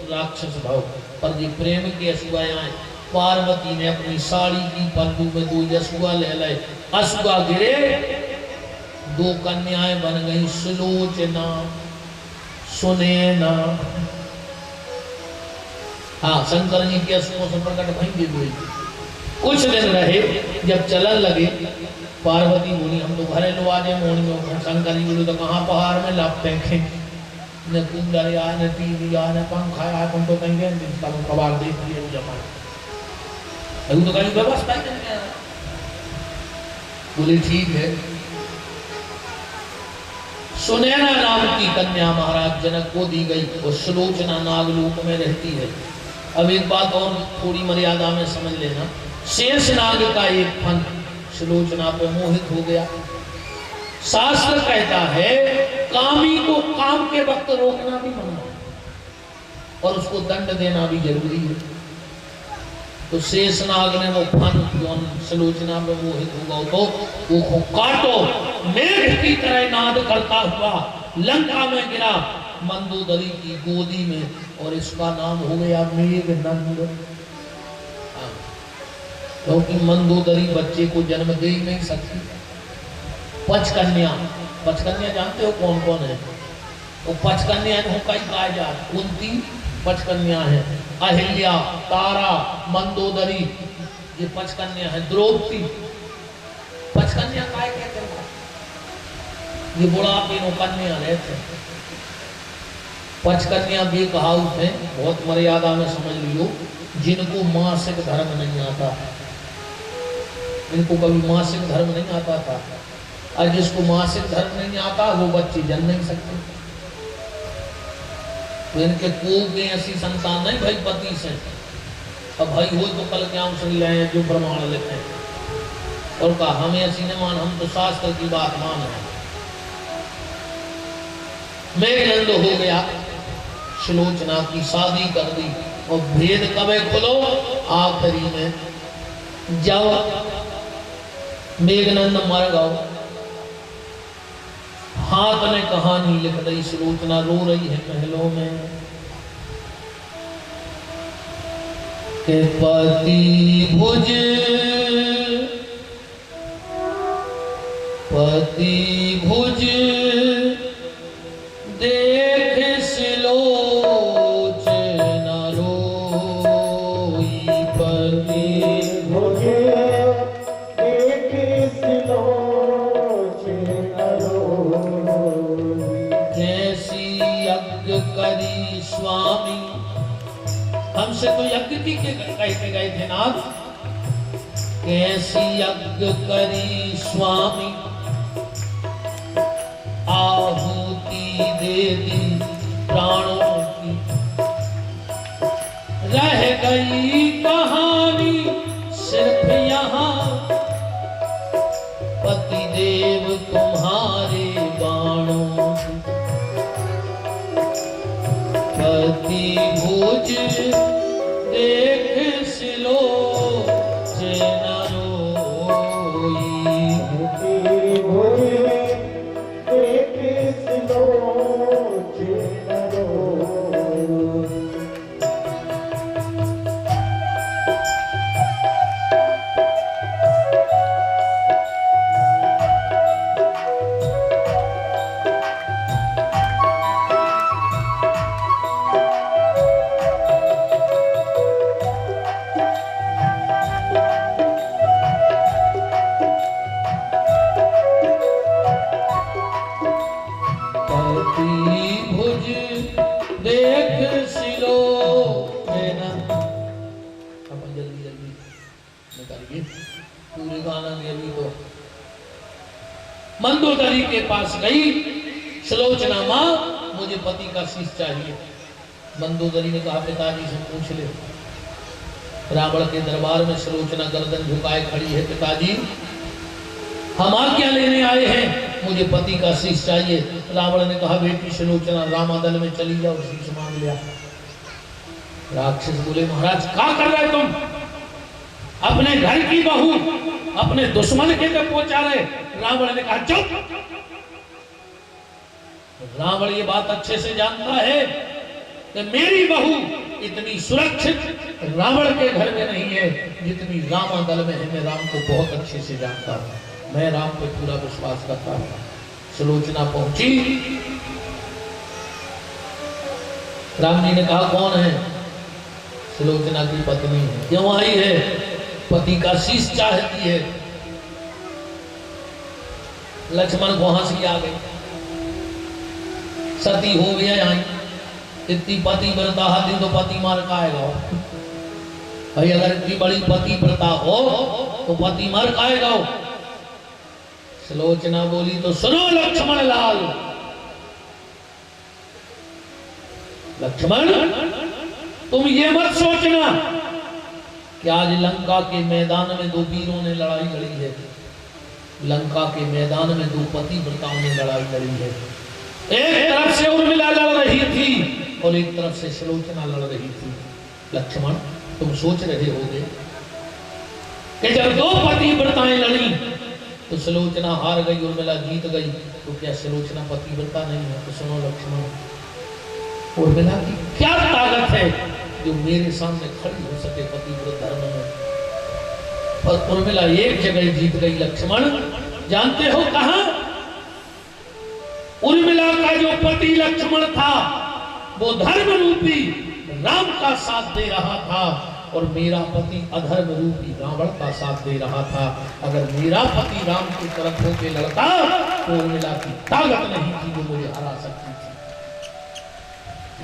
राक्षस भाव पर ये प्रेम के असूआ आए। पार्वती ने अपनी साड़ी की पल्लू में 2 असूआ ले लाए। असूआ गिरे, 2 कन्याएं बन गई, सुलोचना सुनैना। हाँ, शंकर जी के असूओं से प्रकट भई हुई। कुछ दिन रहे, जब चलन लगे, पार्वती बोली हम तो घरेलू आजे मोहन में। शंकर जी बोले तो कहाँ पहाड़ में लाभ फेंके, न कूलर या न टीवी या न पंखा या, तुम तो कहेंगे कबाड़ देख लिए जमा, अभी तो कहीं व्यवस्था ही नहीं है। बोले ठीक है। सुनैना नाम की कन्या महाराज जनक को दी गई और सुलोचना नागलोक में रहती है। अब एक बात और थोड़ी मर्यादा में समझ लेना, शेषनाग का एक फन सुलोचना पे मोहित हो गया। शास्त्र कहता है कामी को काम के वक्त रोकना भी मना और उसको दंड देना भी जरूरी है। तो शेषनाग ने वो फन जो सुलोचना पे मोहित होगा तो वो काटो मेघ की तरह नाद करता हुआ लंका में गिरा मंदोदरी की गोदी में, और इसका नाम हो गया मेघनंद। क्योंकि मंदोदरी बच्चे को जन्म दे ही नहीं सकती। पचकन्या, पचकन्या जानते हो कौन कौन है? वो पचकन्या कई कहा जात, कुंती पचकन्या है, अहिल्या, तारा, मंदोदरी, ये पचकन्या है। द्रौपदी पचकन्या काय कहते हैं? ये बुढ़ापे में कन्या रहते। पचकन्या भी कहावत है, बहुत मर्यादा में समझ लियो, जिनको मासिक धर्म नहीं आता, इनको कभी मासिक धर्म नहीं आता था, और जिसको मासिक धर्म नहीं आता वो बच्चे जन्म नहीं सकते। तो इनके कोख में ऐसी संतान नहीं भाई पति से, अब भाई हो तो कल क्या सुन ले जो प्रमाण लेते हैं और कहा हमें ऐसी न मान, हम तो शास्त्र की बात मान रहे। मेघनंद हो गया, सुलोचना की शादी कर दी और भेद कबे खुलो आखिरी में, जब मेघनंद मर गए, हाथ ने कहानी लिख दी, सुलोचना रो रही है महलों में के पति भुज देख सिलोचना रोई, पति भुज देख सिलोचना रोई, कैसी यज्ञ करी स्वामी। हमसे तो यज्ञ की कहते गए थे नाथ, कैसी यज्ञ करी स्वामी, आहुति दे दी प्राणों की, रह गई कहानी सिर्फ यहाँ, पति देव तुम्हारे बाणों की, पति भुज देख सिलोचना रोई, पति भुज देख सिलोचना रोई। मंदोदरी के पास गई सुलोचना, माँ मुझे पति का शीश चाहिए। मंदोदरी ने कहा पिताजी से पूछ ले। रावण के दरबार में सुलोचना गर्दन झुकाए खड़ी है, पिताजी हम आज्ञा लेने आए हैं, मुझे पति का शीश चाहिए। रावण ने कहा बेटी सुलोचना रामादल में चली जाओ, शीश मांग लिया। राक्षस बोले महाराज क्या कर रहे तुम, अपने घर की बहू अपने दुश्मन के तक पहुंचा रहे। रावण ने कहा चुप। रावण ये बात अच्छे से जानता है कि मेरी बहू इतनी सुरक्षित रावण के घर में नहीं है जितनी रामादल में है। मैं राम को बहुत अच्छे से जानता हूं, मैं राम पे पूरा विश्वास करता हूं। सुलोचना पहुंची, राम जी ने कहा कौन है? सुलोचना की पत्नी है। क्यों आई है? पति का शीश चाहती है। लक्ष्मण को हंसी आ गई, सती हो गया आई, इतनी पति व्रता हाथी तो पति मार खाएगा भाई। अगर इतनी बड़ी पति व्रता हो तो पति मार खाएगा। सुलोचना बोली तो सुनो लक्ष्मण लाल, लक्ष्मण तुम ये मत सोचना कि आज लंका के मैदान में दो वीरों ने लड़ाई लड़ी है। लंका के मैदान में दो पतिव्रताओं ने लड़ाई लड़ी है। एक तरफ से उर्मिला लड़ रही थी और एक तरफ से सुलोचना लड़ रही थी। लक्ष्मण तुम सोच रहे होगे कि जब दो पतिव्रताएं लड़ी तो सुलोचना हार गई, उर्मिला जीत गई, तो क्या सुलोचना पतिव्रता नहीं है? तो सुनो लक्ष्मण, उर्मिला की क्या ताकत है जो मेरे सामने खड़ी हो सके पतिव्रता धर्म में? और उर्मिला एक जगह जीत गई। लक्ष्मण जानते हो कहां? उर्मिला का जो पति लक्ष्मण था वो धर्म रूपी राम का साथ दे रहा था और मेरा पति अधर्म रूपी रावण का साथ दे रहा था। अगर मेरा पति राम की तरफ होकर लड़ता तो उर्मिला की ताकत नहीं थी जो मुझे हरा सकती थी।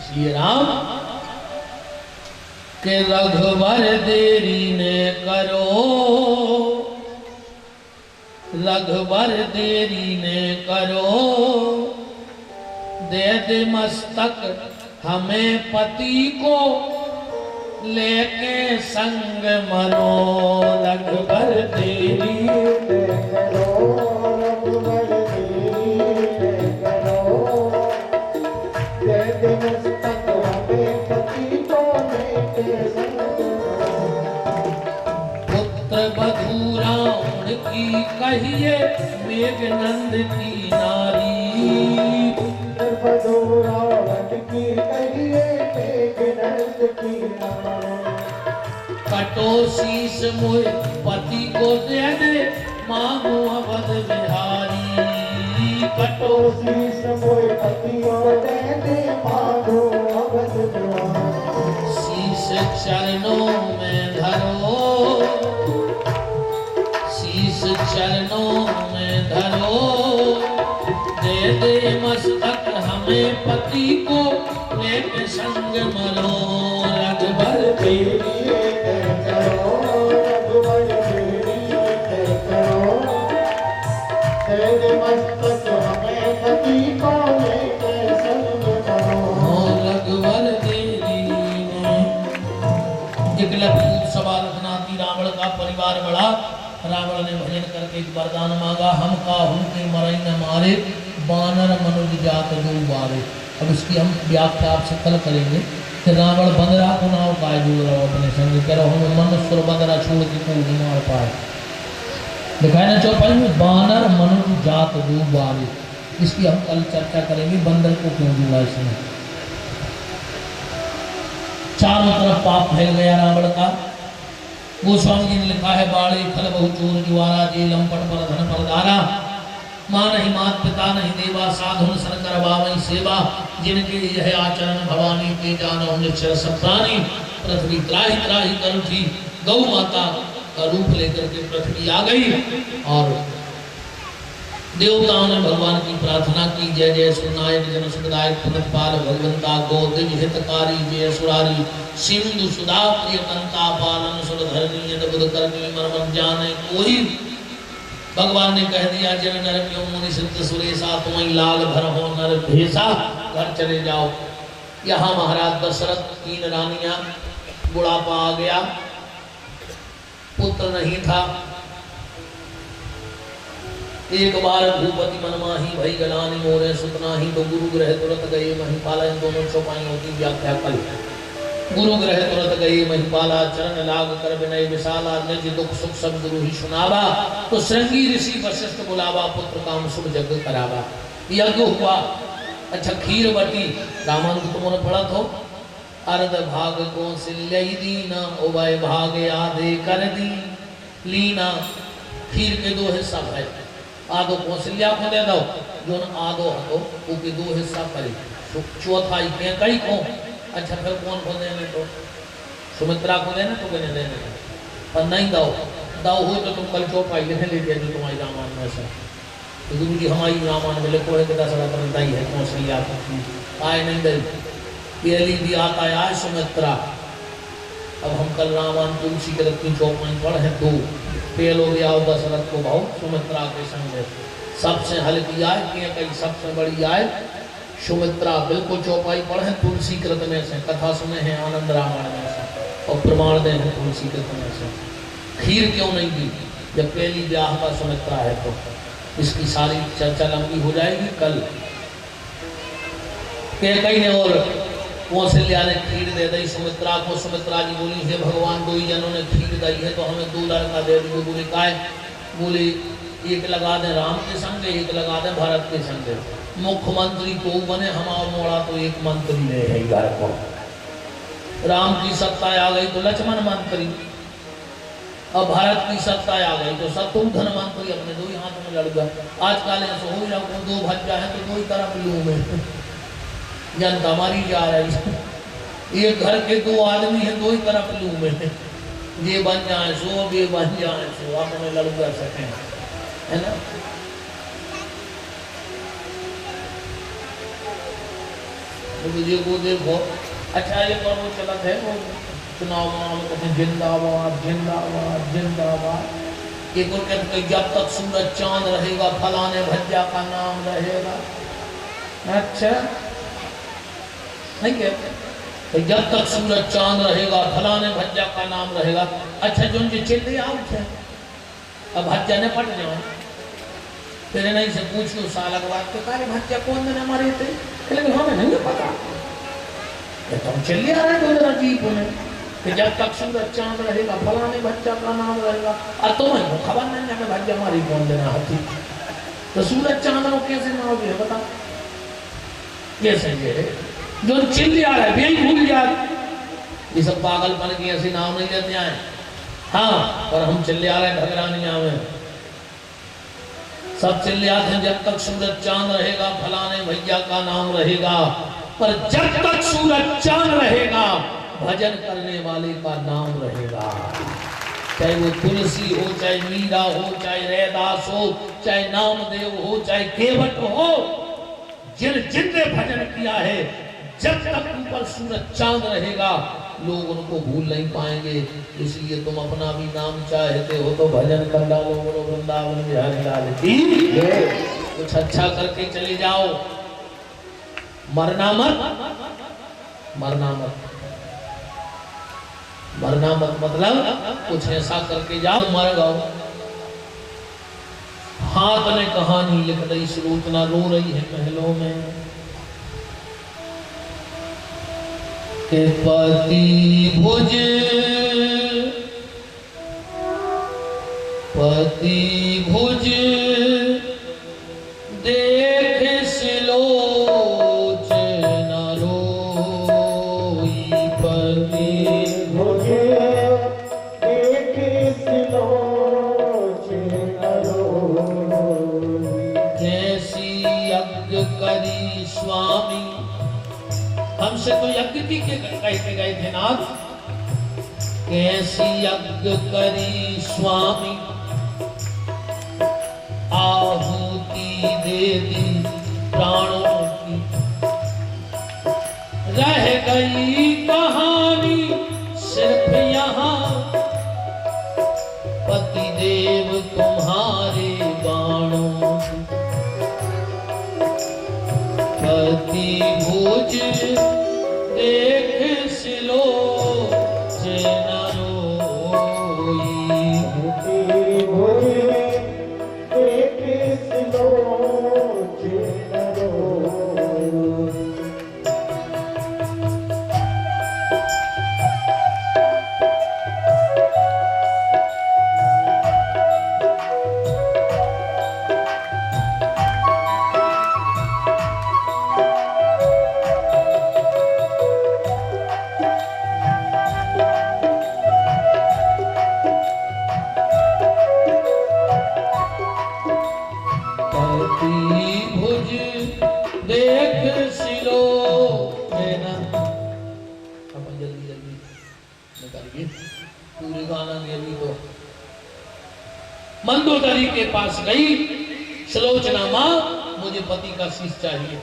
इसलिए राम के रघुवर देरी ने करो, रघुवर देरी ने करो, दे दे मस्तक हमें पति को लेके संग मरो। रघुवर देरी ने करो, रघुवर देरी ने करो, दे दे मस्तक हमें पति को लेके संग मरो। पुत्र बधूरा उनकी कहिए मेघनंद की नारी, पुत्र बधूरा उनकी कहिए मेघनंद की नारी। कटो शीस मोह पति को दे दे मांगो अवध बिहारी, कटो शीस मोह पति को दे दे मांगो अवध बिहारी। शीस चरणों में धरो, शीस चरणों में धरो, दे दे मस्तक हमें पति को लेके संग मरो। रघुवर देरी करो, रघुवर देरी करो, दे दे मस्तक हमें पति को लेके संग मरो। रघुवर देरी सभा रघुनाथी रावण का परिवार बढ़ा। रावण ने भजन करके एक वरदान मांगा, हम काहू के मरई न मारे, बानर मनुज जात दो बारे। अब इसकी हम व्याख्या आपसे कल करेंगे कि रावण बंदरा को नाव का जोड़ रहा अपने संग, कह रहा हूँ मनुष्य बंदरा छोड़ के कोई नहीं मार पाए। दिखाए ना चौपाई में बानर मनुज जात दो बारे, इसकी हम कल चर्चा करेंगे। बंदर को क्यों जोड़ा इसमें? चारों तरफ पाप फैल गया रावण का। गोस्वामी जी ने लिखा है, बाड़े फल बहु चोर जुआरा, जे लंपट पर धन पर दारा, मां नहीं मात पिता नहीं देवा, साधुन सर कर बावई सेवा, जिनके यह आचरण भवानी के जानो निश्चय सब प्राणी। पृथ्वी त्राही त्राही कर उठी, गौ माता का रूप लेकर के पृथ्वी आ गई और देवताओं ने भगवान की प्रार्थना की। जय जय सुरनायक जन सुखदायक पुनः भगवंता गोदिज हितकारी जय सुरारी, सिंधु सुधा प्रिय कंता पालन सुर धरनी यद बुध करनी मर्मन जाने कोई। भगवान ने कह दिया, जन नर क्यों मुनि सिद्ध सुरेशा, तुम्हें लाल भर हो नर भेसा, घर चले जाओ। यहाँ महाराज दशरथ, 3 रानियां, बुढ़ापा आ गया, पुत्र नहीं था। एक बार भूपति मनमाही भई गलानी मोरे सुतना ही, तो गुरु ग्रह तुरंत गए महिपाला। इन दोनों चौपाई होती व्याख्या कल। गुरु ग्रह तुरंत गए महिपाला, चरण लाग कर विनय विशाला, निज दुख सुख सब गुरु ही सुनावा। तो श्रृंगी ऋषि वशिष्ठ बुलावा, पुत्र काम शुभ यज्ञ करावा। यज्ञ हुआ। अच्छा खीर बटी, रामायण तुमने पढ़ा तो अर्ध भाग को सिल्लई दीना उभय भाग आधे कर दी लीना। खीर के दो हिस्सा है, आधो कौशल्या को दे दो, जो आधो हतो वो के दो हिस्सा करे, चौथाई के कई को। अच्छा फिर कौन को देने? तो सुमित्रा को देना, तो कहने देने पर नहीं दो दाओ हो तो तुम कल चौपाई लिखे ले दिया जो तुम्हारी रामायण में से। तो गुरु जी हमारी रामायण में लिखो है कि 10 रत्न दई है कौशल्या को आए नहीं दई पहली भी आता है आज सुमित्रा। अब हम कल रामायण तुलसी के रत्न चौपाई पढ़े हैं, 2 पहलो गया और दशरथ को भाव सुमित्रा के संग सबसे हल्की आय कि कई सबसे बड़ी आय सुमित्रा। बिल्कुल चौपाई पढ़े हैं तुलसी कृत में से, कथा सुने हैं आनंद रामायण में से और प्रमाण दे हैं तुलसी कृत में से। खीर क्यों नहीं दी? जब पहली ब्याह का सुमित्रा है तो इसकी सारी चर्चा लंबी हो जाएगी कल। कई ने और कौशल्या ने खीर दे दी सुमित्रा को। सुमित्रा जी बोली हे भगवान, 2 जनों ने खीर दी है तो हमें 2 लड़का दे दी। बोले काय? बोले एक लगा दे राम के संग, एक लगा दे भरत के संग। मुख्यमंत्री को बने, हमारा मोड़ा तो एक मंत्री ले है घर को। राम की सत्ता आ गई तो लक्ष्मण मंत्री, अब भारत की सत्ता आ गई तो शत्रुघ्न मंत्री अपने 2 हाथ में लड़ गया। आजकल ऐसा हो जाओ 2 भज्जा है तो 2 ही तरफ लू में जनता मारी जा रही है। एक घर के 2 आदमी है 2 ही तरफ लू में, ये बन जाए सो, ये बन जाए सो, अपने लड़ कर सके, है ना। मुझे वो देखो अच्छा ये पर वो चलत है वो चुनाव में कहते हैं जिंदाबाद जिंदाबाद जिंदाबाद। एक और कहते हैं जब तक सूरज चांद रहेगा फलाने भज्जा का नाम रहेगा। अच्छा नहीं कहते जब तक सूरज चांद रहेगा फलाने भज्जा का नाम रहेगा। अच्छा जो उनके चिल्ले आउट है, अब भज्जा ने पट जाओ फिर नहीं से पूछ लो साल बाद तो कार्य भज्जा कौन ने मारे थे, लेकिन हमें नहीं पता तुम चलिए आ रहे तो जरा जीप में कि जब तक सूरज चांद रहेगा फलाने भज्जा का नाम रहेगा। और तुम्हें खबर नहीं है भज्जा हमारी कौन देना हाथी, तो सूरज चांद को कैसे मारोगे बता? कैसे ये जो चिल्ली आ रहा है यही भूल जाए, ये सब पागलपन की ऐसे नाम नहीं लेते आए। हाँ पर हम चिल्ले आ रहे हैं घगरानिया में, सब चिल्ले आते हैं जब तक सूरज चांद रहेगा फलाने भैया का नाम रहेगा। पर जब तक सूरज चांद रहेगा भजन करने वाले का नाम रहेगा। चाहे वो तुलसी हो, चाहे मीरा हो, चाहे रैदास हो, चाहे नामदेव हो, चाहे केवट हो, जिनने भजन किया है जब तक ऊपर सूरज चांद रहेगा लोग उनको भूल नहीं पाएंगे। इसलिए तुम अपना भी नाम चाहते हो तो भजन कर डालो, बोलो वृंदावन बिहारी लाल की। कुछ अच्छा करके चले जाओ, मरना मत, मरना मत, मरना मत मतलब कुछ ऐसा करके जाओ मर जाओ। हाथ ने कहानी लिख दी, सुलोचना रो रही है महलों में के पति भुज देख सिलोचना रोई। पति भुज देख सिलोचना रोई। कैसी यज्ञ करी स्वामी, हमसे तो यज्ञ की कहते गए थे नाथ। कैसी यज्ञ करी स्वामी, आहुति दे दी प्राणों की। रह गई कहानी सिर्फ यहाँ, पति देव तुम्हारे बाणों की। पति भुज देख सिलोचना रोई। पति भुज देख सिलोचना रोई। निकलिए पूरे गाना में अभी तो मंदोदरी के पास गई सुलोचना माँ मुझे पति का शीश चाहिए।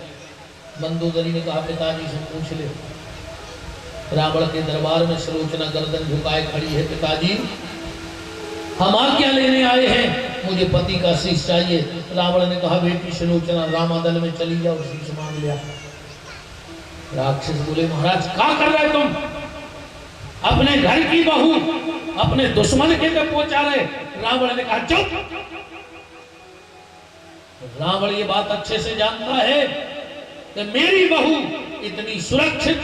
मंदोदरी ने कहा पिताजी से पूछ ले। रावण के दरबार में सुलोचना गर्दन झुकाए खड़ी है। पिताजी हम आज्ञा लेने आए हैं, मुझे पति का शीश चाहिए। रावण ने कहा बेटी सुलोचना रामादल में चली जाओ शीश मांग लिया। राक्षस बोले महाराज क्या कर रहे तुम, अपने घर की बहू अपने दुश्मन के तक पहुंचा रहे। रावण ने कहा चुप। रावण ये बात अच्छे से जानता है कि मेरी बहू इतनी सुरक्षित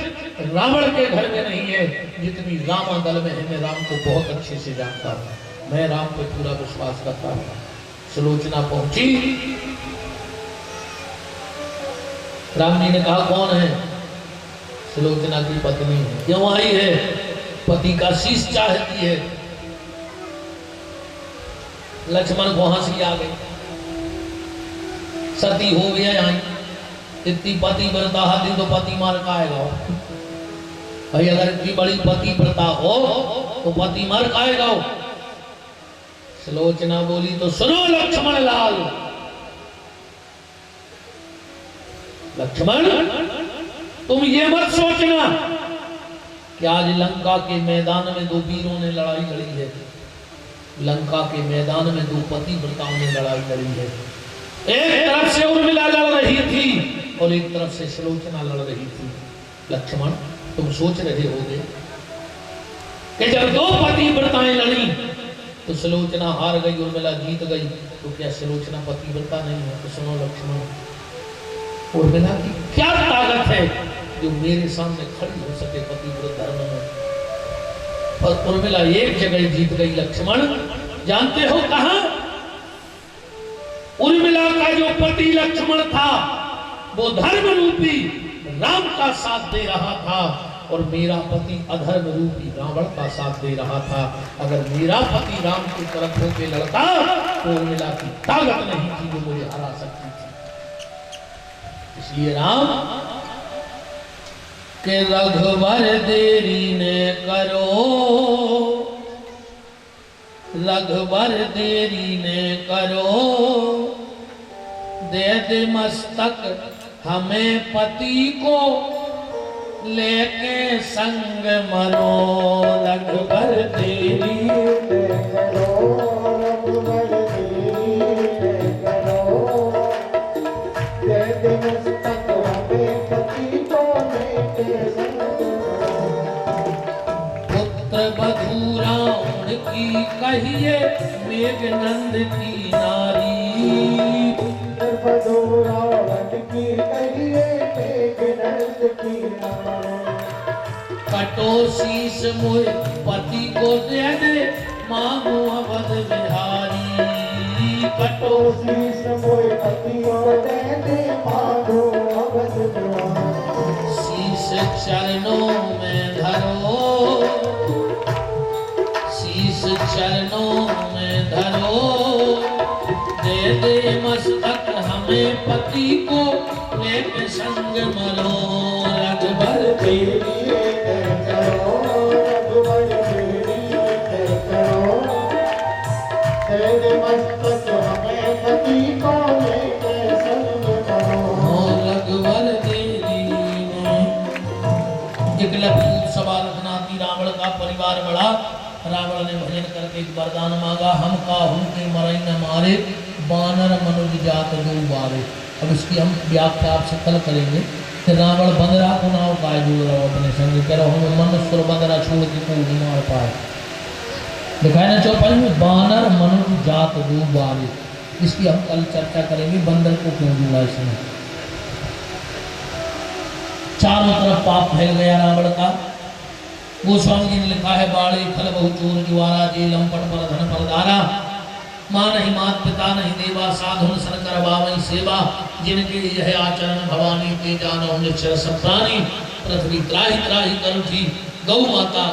रावण के घर में नहीं है जितनी रामादल में है। मैं राम को बहुत अच्छे से जानता हूं, मैं राम पे पूरा विश्वास करता हूं। सुलोचना पहुंची, राम जी ने कहा कौन है? सुलोचना की पत्नी। क्यों आई है? पति का शीश चाहती है। लक्ष्मण को हंसी आ गई, सती हो गया यहाँ इतनी पति व्रता हाथी तो पति मार खाएगा भाई। अगर इतनी बड़ी पति व्रता हो तो पति मार खाएगा। सुलोचना बोली तो सुनो लक्ष्मण लाल, लक्ष्मण तुम ये मत सोचना कि आज लंका के मैदान में दो वीरों ने लड़ाई लड़ी है। लंका के मैदान में दो पतिव्रताओं ने लड़ाई लड़ी है। एक तरफ से उर्मिला लड़ रही थी और एक तरफ से सुलोचना लड़ रही थी। लक्ष्मण तुम सोच रहे होगे कि जब दो पतिव्रताएं लड़ी तो सुलोचना हार गई उर्मिला जीत गई, तो क्या सुलोचना पतिव्रता नहीं है? तो सुनो लक्ष्मण, उर्मिला की क्या ताकत है जो मेरे सामने खड़ी हो सके पतिव्रत धर्म में? और उर्मिला एक जगह जीत गई। लक्ष्मण जानते हो कहां? उर्मिला का जो पति लक्ष्मण था वो धर्म रूपी राम का साथ दे रहा था और मेरा पति अधर्म रूपी रावण का साथ दे रहा था। अगर मेरा पति राम की तरफ होकर लड़ता तो उर्मिला की ताकत नहीं थी जो मुझे हरा सकती थी। इसलिए राम के रघुवर देरी ने करो, रघुवर देरी ने करो, दे दे मस्तक हमें पति को लेके संग मरो। रघुवर देरी ने करो, रघुवर देरी ने करो, दे दे मस्तक हमें पति को लेके संग मरो। पुत्र बधूरा की कहिए मेघनंद की नारी, पुत्र बधूरा की कहिए मेघनंद की नारी। कटो शीस मोय पति को दे दे मांगो अवध बिहारी, कटो शीस मोय पति को दे दे मांगो अवध बिहारी। शीस चरणों में धरो, चरणों में धरो, दे दे मस्तक हमें पति को लेके संग मरो। रघुवर देरी ने करो, रघुवर देरी ने करो, दे दे मस्तक हमें पति को लेके संग मरो। रघुवर देरी ने। एकलव्य सभा रघुनाथी रावण का परिवार बड़ा। रावण ने भजन करके एक वरदान मांगा, हम काहू के मरई न मारे, बानर मनुज जात दो बारे। अब इसकी हम व्याख्या आपसे कल करेंगे कि रावण बंदरा को नाव काय जोड़ रहा अपने संग, कह रहा हूँ मनुष्य बंदरा छोड़ के कोई नहीं मार पाए। दिखाए ना चौपाई में बानर मनुज जात दो बारे, इसकी हम कल चर्चा करेंगे। बंदर को क्यों जोड़ा इसने? चारों तरफ पाप फैल गया रावण का। गोस्वामी जी ने लिखा है बाड़े खल बहु चोर जुआरा, जे लंपट पर धन पर दारा, मां नहीं मात पिता नहीं देवा, साधुन सन कर बावई सेवा, जिनके यह आचरण भवानी के जानो निश्चर सब प्राणी। पृथ्वी त्राही त्राही कर उठी, गौ माता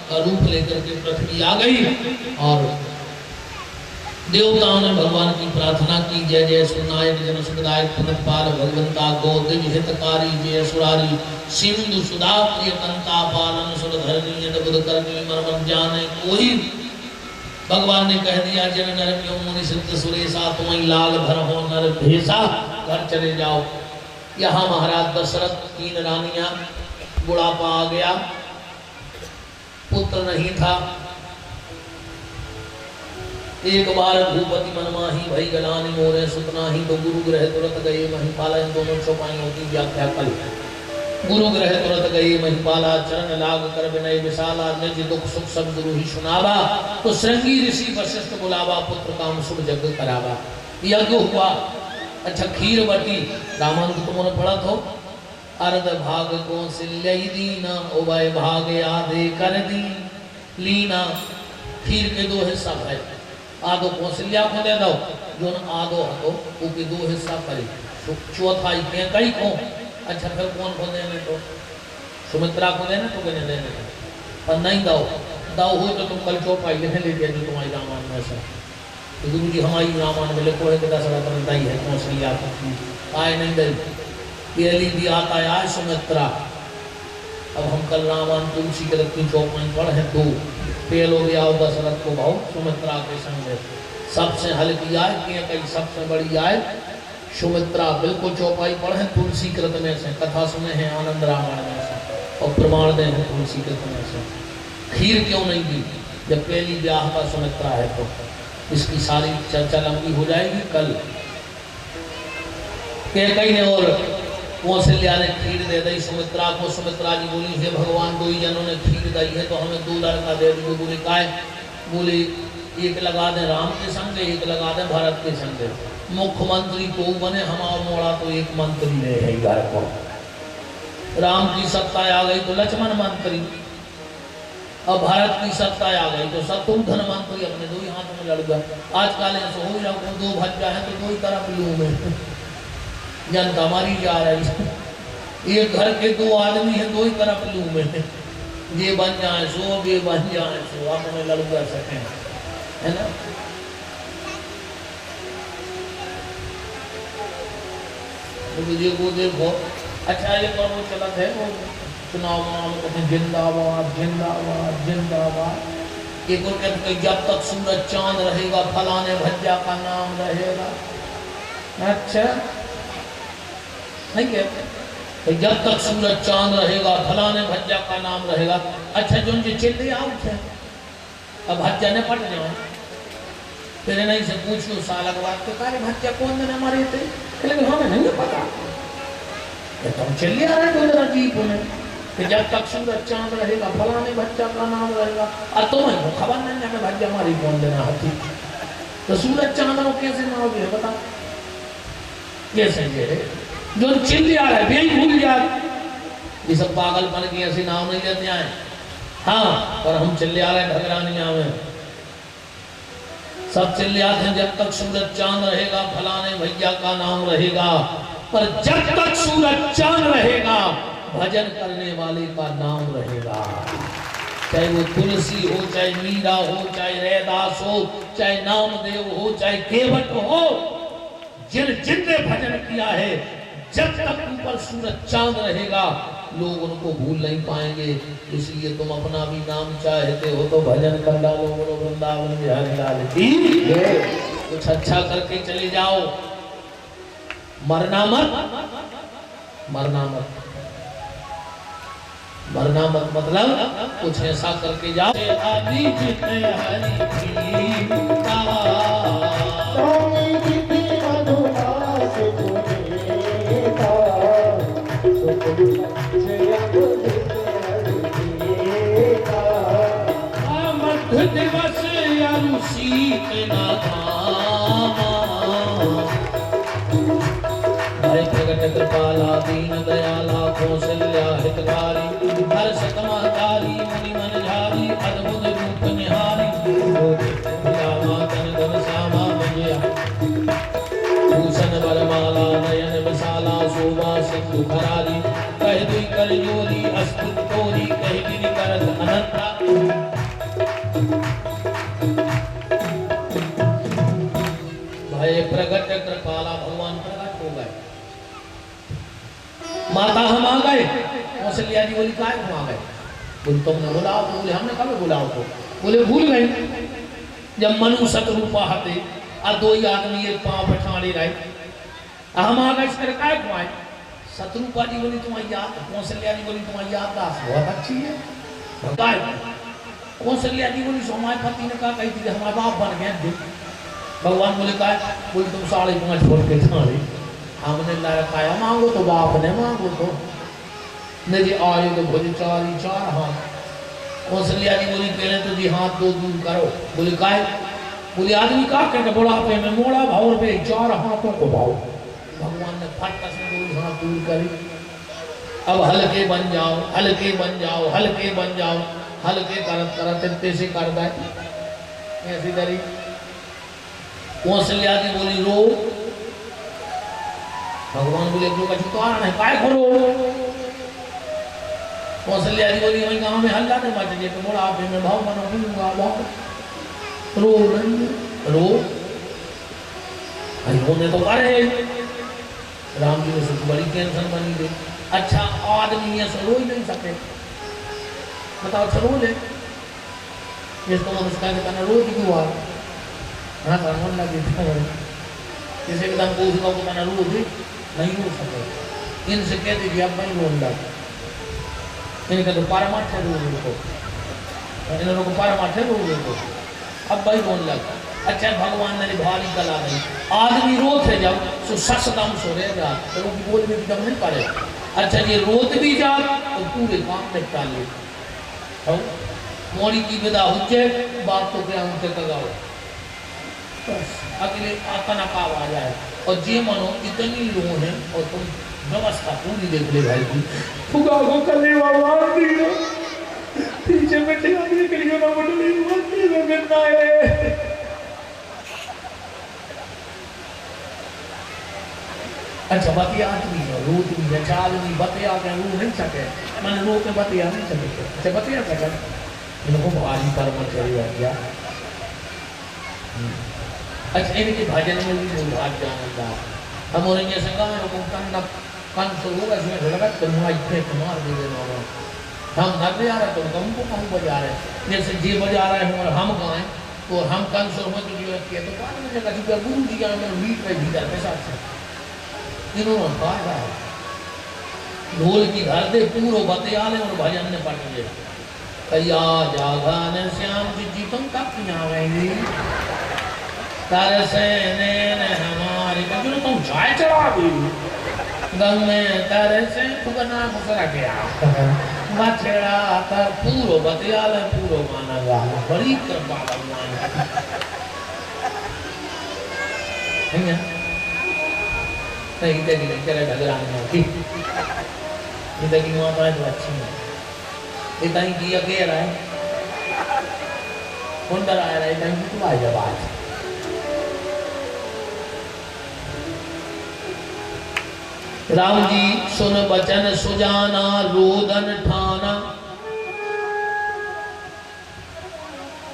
का रूप लेकर के पृथ्वी आ गई और देवताओं ने भगवान की प्रार्थना की, जय जय सुनायक जन सुखदायक पुनपाल भगवंता गो दिव्य हितकारी जय सुरारी सिंधु सुधा प्रिय कंता पालन सुर धरणी बुध करनी मर्म जाने कोई। भगवान ने कह दिया जन नर क्यों मुनि सिद्ध सुरेशा तुम्हें लाल भर हो नर भेसा, घर चले जाओ। यहाँ महाराज दशरथ 3 रानियां, बुढ़ापा आ गया, पुत्र नहीं था। एक बार भूपति मनमाही भई गलानी मोरे सुतना ही, तो गुरु ग्रह तुरंत गए महिपाला। इन दोनों चौपाई होती व्याख्या कल। गुरु ग्रह तुरंत गए महिपाला, चरण लाग कर विनय विशाला, निज दुख सुख सब गुरु ही सुनावा। तो श्रृंगी ऋषि वशिष्ठ बुलावा, पुत्र काम शुभ जग करावा। यज्ञ हुआ। अच्छा खीर बटी, रामायण को तुमने पढ़ा तो अर्ध भाग कौशल्य दीना, उभय भाग आधे कर दी लीना। खीर के 2 हिस्सा भाई, आधो कौशल्या को दे दो, जो आधो हतो उसके 2 हिस्सा करी, चौथा ही कहीं को। अच्छा फिर कौन को देने? तो सुमित्रा को देना, तो कहने देने पर नहीं दो हो तो तुम कल चौपाई लिखे ले दिया जो तुम्हारी रामायण में से। तो गुरु जी हमारी रामायण में लिखो है कि दशरथ बनता ही है कौशल्या को आए नहीं दे पहली भी आता है सुमित्रा। अब हम कल रामायण तुलसी के रत्ती चौपाई पढ़े 2 पहलो भी आओ दशरथ को भाव सुमित्रा के संग सबसे हल्की आए कि कई सबसे बड़ी आए सुमित्रा। बिल्कुल चौपाई पढ़े तुलसी कृत में से, कथा सुने हैं आनंद रामायण में से और प्रमाण दे हैं तुलसी कृत में से। खीर क्यों नहीं दी? जब पहली ब्याह का सुमित्रा है तो इसकी सारी चर्चा लंबी हो जाएगी कल। कई ने और कौशल्या ने खीर दे दी सुमित्रा को। सुमित्रा जी बोली हे भगवान 2 जनों ने खीर दी है तो हमें 2 लड़का दे दो। बोले काय? बोले एक लगा दे राम के संग, एक लगा दे भरत के संग। मुख्यमंत्री तो बने, हमारा मोड़ा तो एक मंत्री रहे है घर को। राम की सत्ता आ गई तो लक्ष्मण मंत्री, अब भारत की सत्ता आ गई तो शत्रुघ्न मंत्री अपने 2 हाथ में लड़ गया। आजकल ऐसा हो जाओ 2 भज्जा है तो 2 ही तरफ लू में जनता मारी जा रही है। एक घर के 2 आदमी है 2 ही तरफ लू में, ये बन जाए सो, ये बन जाए सो, अपने लड़ कर सके, है ना। मुझे वो देखो। अच्छा ये पर वो चला है वो चुनाव में कहते हैं जिंदाबाद जिंदाबाद जिंदाबाद। एक और कहते हैं जब तक सूरज चांद रहेगा फलाने भज्जा का नाम रहेगा। अच्छा नहीं कहते तो जब तक सूरज चांद रहेगा फलाने भज्जा का नाम रहेगा। अच्छा जो चिल्ले आउट है, अब भज्जा ने पट जाओ फिर नहीं से पूछ लो साल के बाद तो कार्य भज्जा कौन दिन हमारे थे, लेकिन हमें नहीं पता तुम चलिए आ रहे कोई जीप में कि जब तक सूरज चांद रहेगा फलाने भज्जा का नाम रहेगा। और तुम्हें खबर नहीं है भज्जा हमारी कौन देना हाथी, तो सूरज चांद को कैसे नाम है बता कैसे ये जो चिल्ली आ रहा है यही भूल जाए। ये सब पागलपन की ऐसे नाम नहीं लेते आए। हाँ पर हम चिल्ले आ रहे हैं ढगरानिया में, सब चिल्ले आते हैं जब तक सूरज चांद रहेगा फलाने भैया का नाम रहेगा। पर जब तक सूरज चांद रहेगा भजन करने वाले का नाम रहेगा। चाहे वो तुलसी हो, चाहे मीरा हो, चाहे रैदास हो, चाहे नामदेव हो, चाहे केवट हो, जिनने भजन किया है जब तक ऊपर सूरज चांद रहेगा लोग उनको भूल नहीं पाएंगे। इसलिए तुम अपना भी नाम चाहते हो तो भजन कर डालो, बोलो वृंदावन बिहारी लाल की। कुछ अच्छा करके चले जाओ, मरना मत, मरना मत, मरना मत मतलब कुछ ऐसा करके जाओ। मध्य दिवस शीत प्रगट कृपाला दीन दयाला कौशल्या हितकारी हर सकमाकारी मुनि मन झारी अद्भुत रूप निहारी तन श्यामा मैया भूषण बरमाला नयन विशाला शोभा सिंधु खरारी कह दुई कर जोरी अस्तुत तोरी कह गिरि करत अनंता। काय को आ गए? बोले तुमने बुलाओ तो, बोले हमने कब बुलाओ तो, बोले भूल गए जब मनु शत्रुपा हते आ दो ही आदमी एक पांव पे ठाणे रहे हम आ गए इसके काय को आए? शत्रुपा जी बोली तुम्हारी याद, कौशल्या जी बोली तुम्हारी याददाश्त बहुत अच्छी है। काय कौशल्या जी बोली हमारे पति ने कहा कही थी हमारे बाप बन गए थे। भगवान बोले काय? बोले तुम 5.5 छोड़ के ठाणे हमने लाया खाया, मांगो तो बाप ने, मांगो तो ने जी आए तो बोले 4 हाथ। कौशल्या जी बोली पहले तो जी हाथ 2 दूर करो। बोले काय? बोले आदमी का कहते बुढ़ापे में मोड़ा भाव पे 4 हाथों को भाव। भगवान ने फट से 2 हाथ दूर करी। अब हल्के बन जाओ, हल्के बन जाओ, हल्के बन जाओ, हल्के करत करत इतने से कर दे ऐसी दरी। कौशल्या जी बोली रो। भगवान बोले जो कछु तो आना है काय करो? कौशल्या जी बोली वही गांव में हल्ला नहीं मच गया तो मोड़ा आप में भाव मनो दूंगा भाव रो नहीं रो भाई रोने तो कर है। राम जी ने बड़ी टेंशन बनी गई। अच्छा आदमी ऐसे रो ही नहीं सकते, बताओ चलो ले जिसको हम उसका कहना रो क्यों आ हाँ मन लगे जैसे एकदम पूछना को कहना रो दे नहीं हो सके। इनसे कह दीजिए अब नहीं रोन लग, इनका तो पारमार्थ है रो को, इन लोगों को पारमार्थ है रो को अब भाई रोन लग। अच्छा भगवान ने भारी कला नहीं आदमी रोत है जब सो ससदम सो रह जा तो वो बोलने की दम नहीं पड़े। अच्छा ये रोत भी जा तो पूरे काम निपटा ले मोड़ी की विदा हो जाए बात तो क्या उनसे लगाओ बस अगले आतना काव आ जाए। और जे मनो इतनी रो है और तुम व्यवस्था पूरी देख ले भाई की फुगा को करने वाला दिया पीछे बैठे आदमी के लिए ना बटली मस्ती में करना है। अच्छा बतिया आदमी है रोज भी है चाल भी बतिया के रू नहीं सके मैंने रो के बतिया नहीं सके। अच्छा बतिया सके इनको भारी कर्मचारी आ गया। अच्छा इनके भजन में भी लोग भाग जाना हम और ये संगा में को कन शुरू होगा इसमें लगा तो मुआ इतने मार दे देना हम न बजा रहे तो हमको कौन बजा रहे जैसे जी बजा रहे हैं और हम गाएं तो हम कन शुरू में जो जरूरत है तो बाद में जगह जी गुरु जी का मैं मीट पे भीतर के साथ से इन्होंने कहा ढोल की घर दे पूरो बतिया ले और भजन ने पढ़ ले कया जागन श्याम जी तुम कब यहाँ आएंगी तरसे नैन हमारी कभी तुम चाय चढ़ा दी गम में तरसे फुकना फुकरा गया मछड़ा कर पूरो बतिया ले पूरो माना गा बड़ी कृपा भगवान है ना नहीं देखी नहीं चले झगड़ा नहीं होती ये देखी वहाँ पर तो अच्छी है इतना ही किया कह रहा है कौन डरा रहा है इतना ही तो आ जब आज राम जी सुन बचन सुजाना रोदन ठाना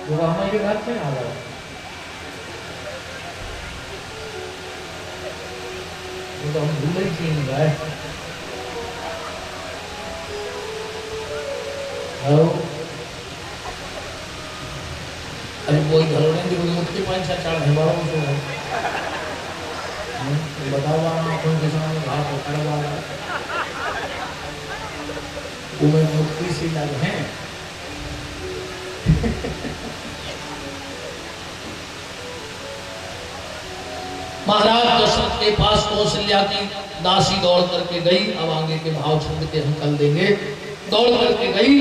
जो हमारे घर से आ रहा है तो हम भूल ही छीन गए। अरे कोई घर में जो मुक्ति पाँच चार है बड़ा उसको बताओ आँखों के सामने घाट पकड़ वाला तुम्हें मुक्ति सी लग है महाराज दशरथ के पास कौशल्या की दासी दौड़ करके गई। अब आगे के भाव छंद के हम कल देंगे। दौड़ करके गई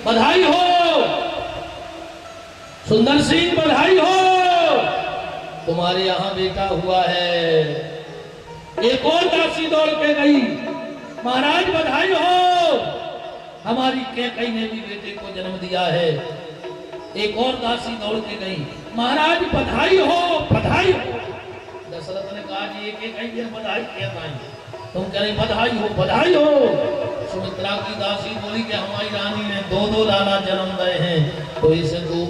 बधाई हो सुंदर सिंह बधाई हो तुम्हारे यहाँ बेटा हुआ है। एक और दासी दौड़ के गई महाराज बधाई हो हमारी कैकई ने भी बेटे को जन्म दिया है। एक और दासी दौड़ के गई महाराज बधाई हो बधाई हो। दशरथ ने कहा जी एक एक बधाई क्या तुम कह रहे बधाई हो बधाई हो। सुमित्रा की दासी बोली कि हमारी रानी ने 2 लाला जन्म दिए हैं तो इसे 2